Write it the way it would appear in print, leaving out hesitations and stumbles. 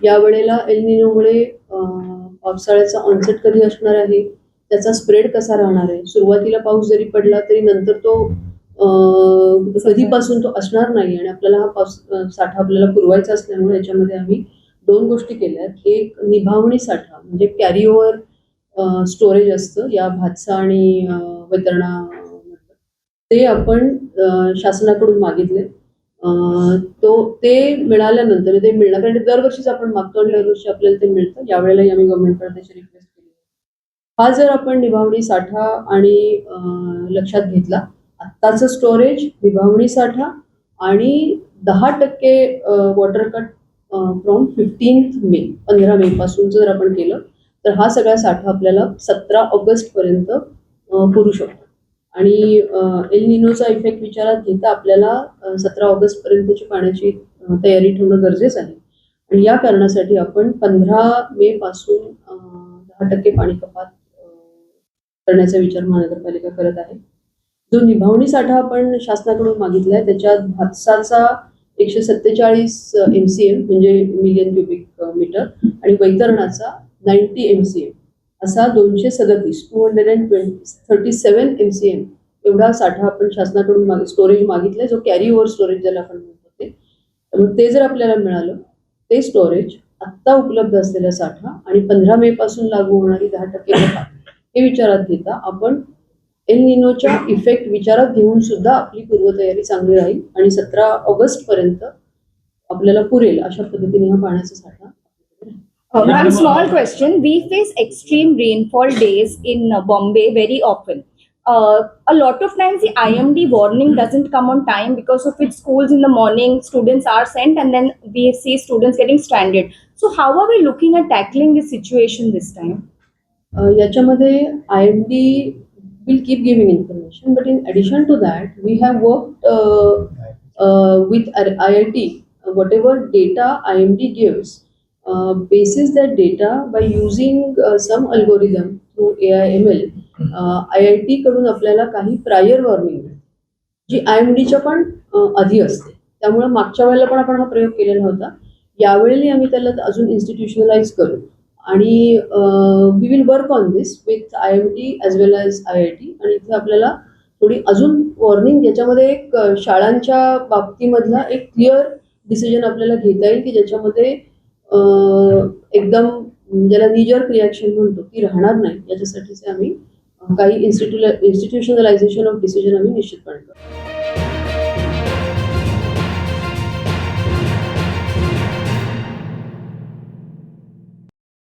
या वेळेला L निनोमुळे पावसाळ्याचा onset कधी असणार आहे, त्याचा स्प्रेड कसा राहणार आहे. सुरुवातीला पाऊस जरी पडला तरी नंतर तो कधीपासून तो असणार नाही आणि आपल्याला हा पाऊस साठा आपल्याला पुरवायचा असल्यामुळे याच्यामध्ये आम्ही 2 गोष्टी केल्या. एक निभावणी साठा म्हणजे कॅरी ओव्हर स्टोरेज असतं या भातसा आणि वैतरणा, ते आपण शासनाकडून मागितले. ते मिळाल्यानंतर ते मिळणार, कारण दरवर्षीच आपण मागतो आणि दरवर्षी आपल्याला ते मिळतं. यावेळेलाही आम्ही गव्हर्नमेंटकडे त्याची रिक्वेस्ट केली. हा जर आपण निभावणी साठा आणि लक्षात घेतला, आत्ताचं स्टोरेज, निभावणी साठा आणि 10% वॉटर कट फ्रॉम 15 मे पासून जर आपण केलं तर हा सगळा साठा आपल्याला 17 ऑगस्ट पर्यंत पुरू शकतो. आणि एल निनोचा इफेक्ट विचारात घेता आपल्याला 17 ऑगस्ट पर्यंतची पाण्याची तयारी ठेवणं गरजेचं आहे. आणि या कारणासाठी आपण 15 मे पासून 10% पाणी कपात करण्याचा विचार महानगरपालिका करत आहे. जो निभावणी साठा आपण शासनाकडून मागितलाय त्याच्यात भातसाचा 147 MCM म्हणजे मिलियन क्युबिक मीटर आणि वैतरणाचा 90 MCM असा 237 MCM एवढा साठा आपण शासनाकडून स्टोरेज मागितलाय, जो कॅरी ओव्हर स्टोरेज ज्याला आपण म्हणतो ते. त्यामुळे ते जर आपल्याला मिळालं, ते स्टोरेज, आत्ता उपलब्ध असलेला साठा आणि 15 मे पासून लागू होणारी 10% कपात हे विचारात घेता आपण एल निनोच्या इफेक्ट विचारात घेऊन सुद्धा आपली पूर्वतयारी चांगली राहील आणि 17 ऑगस्ट पर्यंत आपल्याला पुरेल अशा पद्धतीने हा पाण्याचा साठा. Ma'am, small question. We face extreme rainfall days in Bombay very often. A lot of times the IMD warning doesn't come on time because of its schools in the morning, students are sent and then we see students getting stranded. So how are we looking at tackling this situation this time? याच्यामध्ये IMD will keep giving information, but in addition to that, we have worked with IIT. Whatever data IMD gives, basis that data by using some algorithm through AI/ML, IIT कडून आपल्याला काही prior warning जी IMDच्या पण आधी असते. त्यामुळे मागच्या वेळेला पण आपण हा प्रयोग केलेला होता. यावेळी आम्ही त्याला अजून इन्स्टिट्यूशनलाइज करू आणि we will work on this with IMD as well as IIT. आणि इथे आपल्याला थोडी अजून वॉर्निंग, याच्यामध्ये एक शाळांच्या बाबतीमधला एक क्लिअर डिसिजन आपल्याला घेता येईल की ज्याच्यामध्ये एकदम ज्याला नीजर रिॲक्शन म्हणतो ती राहणार नाही. याच्यासाठीचे आम्ही काही इन्स्टिट्यूशनलायझेशन ऑफ डिसिजन आम्ही निश्चितपणे करू.